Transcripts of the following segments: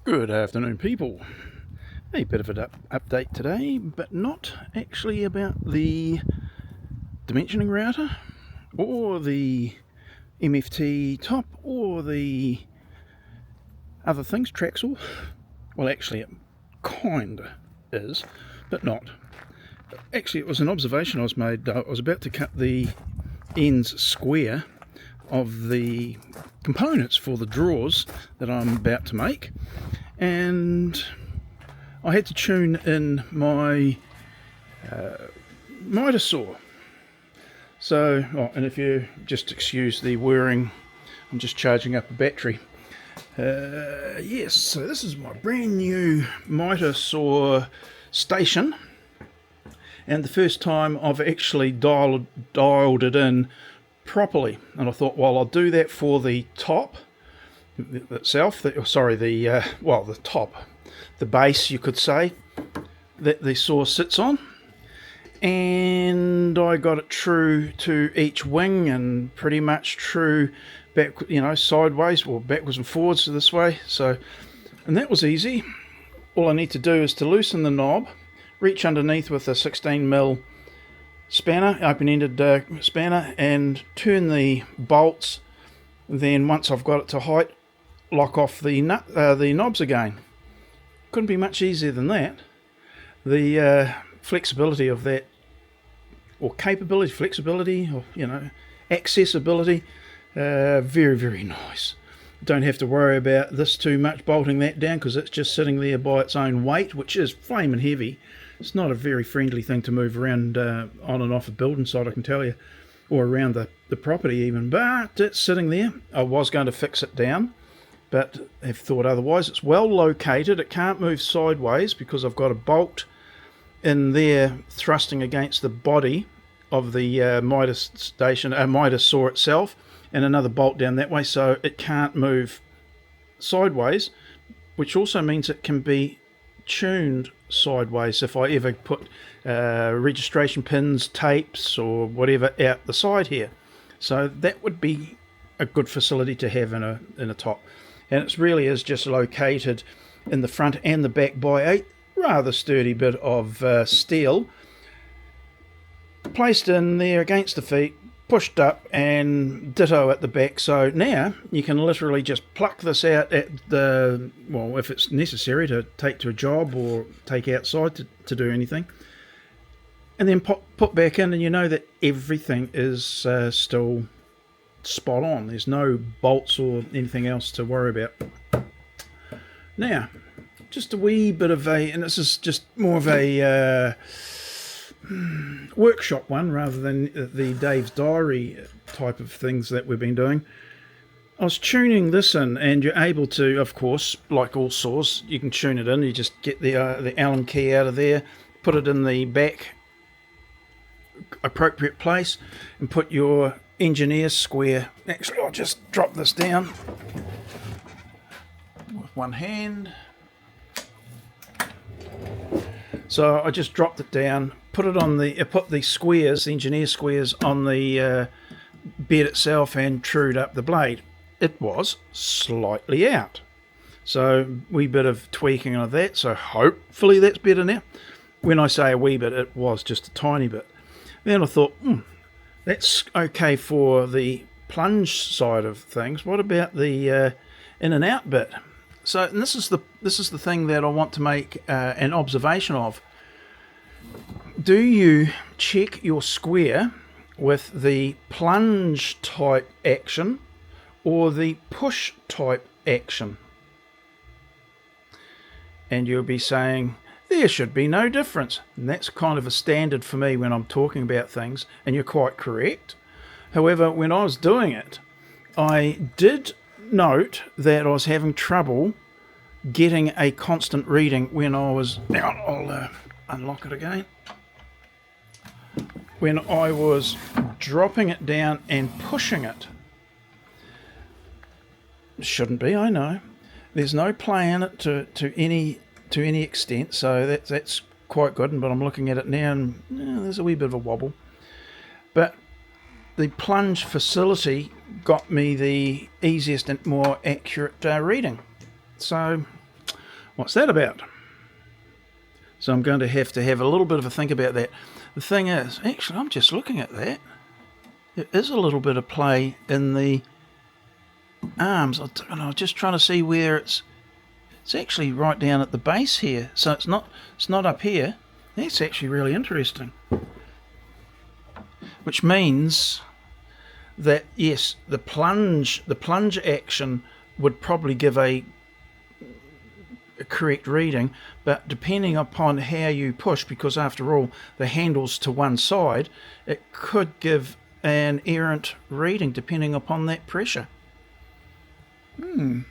Good afternoon, people. A bit of an update today, but not actually about the dimensioning router or the MFT top or the other things, Traxel. Well, actually, it kinda is, but not. Actually, it was an observation I was made. I was about to cut the ends square of the components for the drawers that I'm about to make, and I had to tune in my miter saw. So, and if you just excuse the whirring, I'm just charging up a battery. Yes, so this is my brand new miter saw station, and the first time I've actually dialed it in properly. And I thought, well, I'll do that for the top itself. The top, the base, you could say, that the saw sits on. And I got it true to each wing and pretty much true back, sideways or backwards and forwards this way. So, and that was easy. All I need to do is to loosen the knob, reach underneath with a 16mm spanner, open-ended spanner, and turn the bolts. Then once I've got it to height, lock off the knobs again. Couldn't be much easier than that. The flexibility of that, or flexibility, or accessibility, very, very nice. Don't have to worry about this too much, bolting that down, because it's just sitting there by its own weight, which is flaming heavy. It's not a very friendly thing to move around on and off a building site, I can tell you, or around the property even, but it's sitting there. I was going to fix it down, but have thought otherwise. It's well located. It can't move sideways because I've got a bolt in there thrusting against the body of the miter saw itself, and another bolt down that way, so it can't move sideways, which also means it can be tuned sideways if I ever put registration pins, tapes, or whatever out the side here. So that would be a good facility to have in a top, and it really is just located in the front and the back by a rather sturdy bit of steel placed in there against the feet, pushed up, and ditto at the back. So now you can literally just pluck this out at if it's necessary to take to a job or take outside to do anything, and then put back in, and you know that everything is still spot on. There's no bolts or anything else to worry about. Now, just a wee bit of and this is just more of a workshop one rather than the Dave's Diary type of things that we've been doing. I was tuning this in, and you're able to, of course, like all saws, you can tune it in. You just get the Allen key out of there, put it in the back appropriate place, and put your engineer's square. Actually, I'll just drop this down with one hand. So I just dropped it down, put the squares, the engineer squares, on the bed itself, and trued up the blade. It was slightly out, so wee bit of tweaking of that. So hopefully that's better now. When I say a wee bit, it was just a tiny bit. Then I thought, that's okay for the plunge side of things. What about the in and out bit? So, and this is the thing that I want to make an observation of. Do you check your square with the plunge type action or the push type action? And you'll be saying, there should be no difference. And that's kind of a standard for me when I'm talking about things, and you're quite correct. However, when I was doing it, I did note that I was having trouble getting a constant reading when I was... Now, I'll unlock it again. When I was dropping it down and pushing it. Shouldn't be, I know. There's no play in it to any extent, so that's quite good. But I'm looking at it now, and there's a wee bit of a wobble. But the plunge facility got me the easiest and more accurate reading. So What's that about? So I'm going to have a little bit of a think about that. The thing is, actually, I'm just looking at that. There is a little bit of play in the arms. I'm just trying to see where it's actually right down at the base here. So it's not up here. That's actually really interesting. Which means that, yes, the plunge action would probably give a correct reading, but depending upon how you push, because after all the handle's to one side, it could give an errant reading depending upon that pressure. I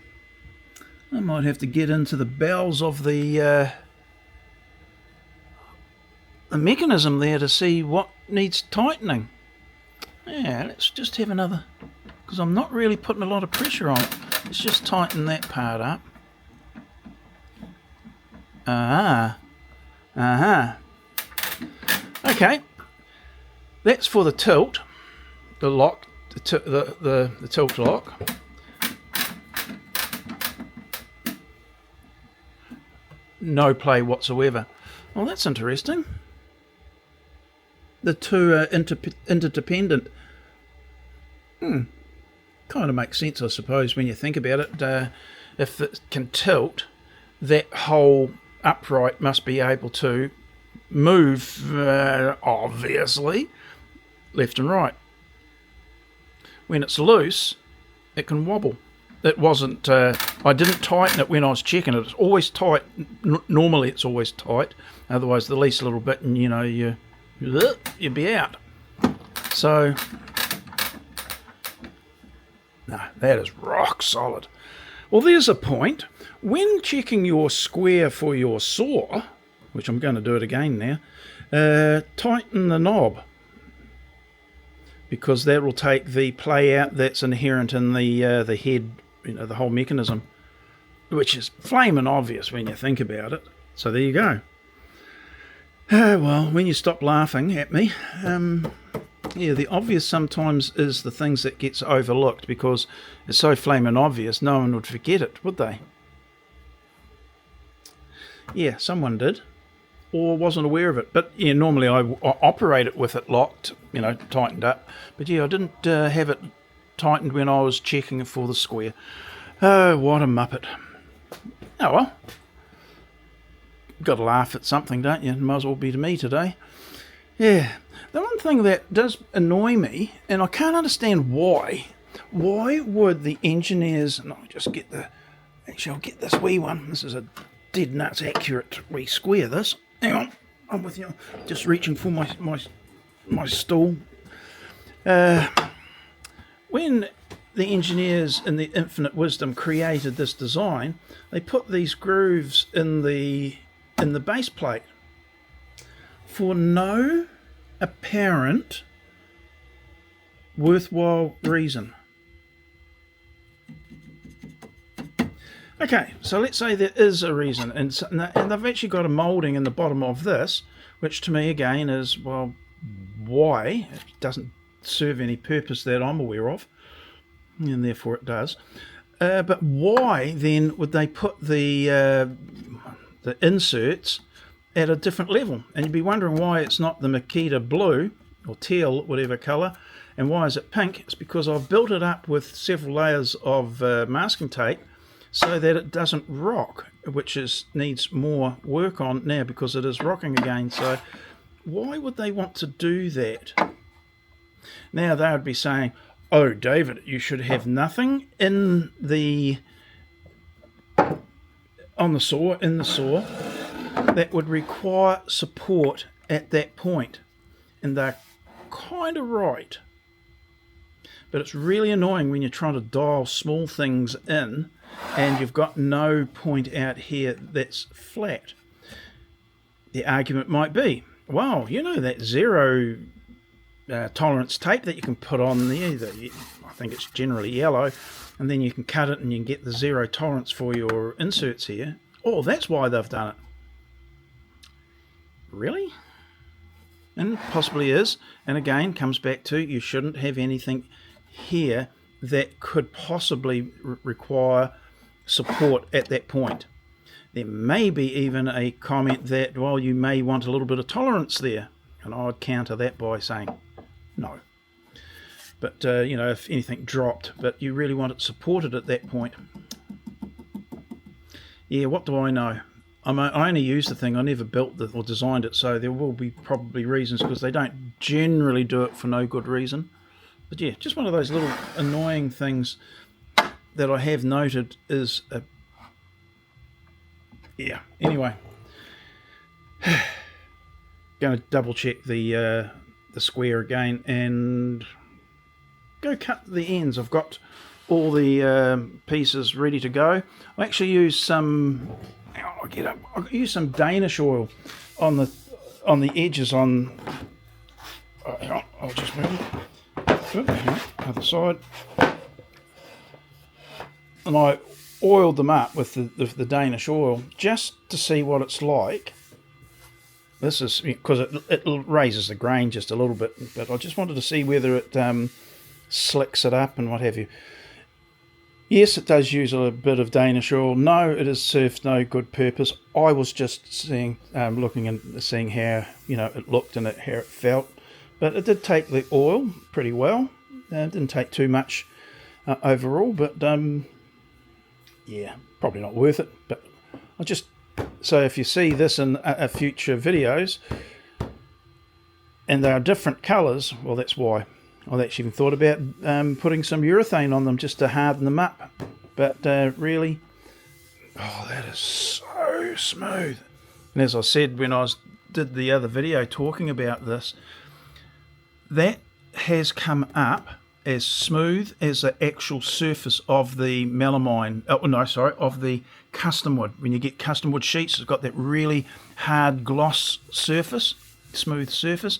might have to get into the bowels of the mechanism there to see what needs tightening. Yeah, let's just have another, because I'm not really putting a lot of pressure on it. Let's just tighten that part up. Okay, that's for the tilt, the lock, the tilt lock. No play whatsoever. Well, that's interesting. The two are interdependent. Kind of makes sense, I suppose, when you think about it. If it can tilt, that whole upright must be able to move, obviously, left and right. When it's loose, it can wobble. It wasn't, I didn't tighten it when I was checking it. It's always tight. Normally it's always tight. Otherwise, the least little bit and, you'd be out. So, no, that is rock solid. Well, there's a point. When checking your square for your saw, which I'm going to do it again now, tighten the knob, because that will take the play out that's inherent in the head, the whole mechanism, which is flaming obvious when you think about it. So there you go. Well, when you stop laughing at me, yeah, the obvious sometimes is the things that gets overlooked, because it's so flaming obvious, no one would forget it, would they? Yeah, someone did, or wasn't aware of it. But yeah, normally I operate it with it locked, tightened up. But yeah, I didn't have it tightened when I was checking it for the square. Oh, what a muppet. Oh well. Got to laugh at something, don't you? Might as well be to me today. Yeah. The one thing that does annoy me, and I can't understand why would the engineers, and I'll get this wee one. This is a dead nuts accurate wee square, this. Hang on, I'm with you. Just reaching for my stool. When the engineers in the infinite wisdom created this design, they put these grooves in the base plate for no apparent worthwhile reason. Okay, so let's say there is a reason, and they've actually got a moulding in the bottom of this, which to me again is, well, why? It doesn't serve any purpose that I'm aware of, and therefore it does. But why then would they put the inserts at a different level? And you'd be wondering why it's not the Makita blue or teal, whatever colour, and why is it pink? It's because I've built it up with several layers of masking tape so that it doesn't rock, which needs more work on now because it is rocking again. So why would they want to do that? Now they would be saying, oh David, you should have nothing in the saw that would require support at that point. And they're kind of right. But it's really annoying when you're trying to dial small things in and you've got no point out here that's flat. The argument might be, well, that zero tolerance tape that you can put on there, I think it's generally yellow, and then you can cut it and you can get the zero tolerance for your inserts here. Oh, that's why they've done it. Really? And possibly is. And again, comes back to you shouldn't have anything here that could possibly require support at that point. There may be even a comment that, well, you may want a little bit of tolerance there, and I would counter that by saying no. But you know, if anything dropped, but you really want it supported at that point. Yeah, what do I know? I only use the thing. I never built it or designed it, so there will be probably reasons, because they don't generally do it for no good reason. But yeah, just one of those little annoying things that I have noted is a... Yeah, anyway. Going to double check the square again and go cut the ends. I've got all the pieces ready to go. I actually use some... I use some Danish oil on the edges on... hang on, I'll just move it. Hang on, other side. And I oiled them up with the Danish oil just to see what it's like. This is because it raises the grain just a little bit, but I just wanted to see whether it slicks it up and what have you. Yes, it does use a bit of Danish oil. No, it has served no good purpose. I was just seeing, looking and seeing how it looked and how it felt. But it did take the oil pretty well. It didn't take too much overall, but yeah, probably not worth it. But I just... So if you see this in future videos and they are different colours, well, that's why. I've actually even thought about putting some urethane on them just to harden them up. But really, oh, that is so smooth. And as I said when I did the other video talking about this, that has come up as smooth as the actual surface of the melamine. Oh no, sorry, of the custom wood. When you get custom wood sheets, it's got that really hard gloss surface, smooth surface.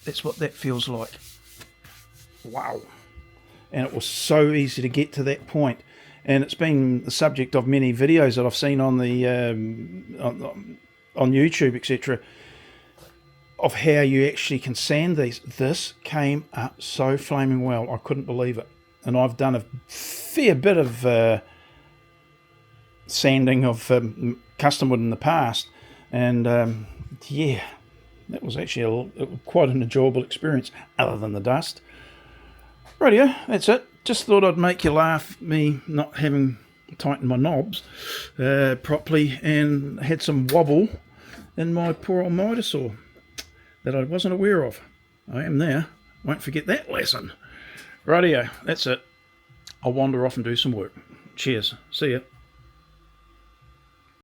That's what that feels like. Wow. And it was so easy to get to that point, and it's been the subject of many videos that I've seen on the on YouTube, etc., of how you actually can sand these. This came up so flaming well, I couldn't believe it. And I've done a fair bit of sanding of custom wood in the past, and yeah, that was actually quite an enjoyable experience, other than the dust. Rightio, that's it. Just thought I'd make you laugh, me not having tightened my knobs properly, and had some wobble in my poor old miter saw that I wasn't aware of. I am there. Won't forget that lesson. Rightio, that's it. I'll wander off and do some work. Cheers. See ya.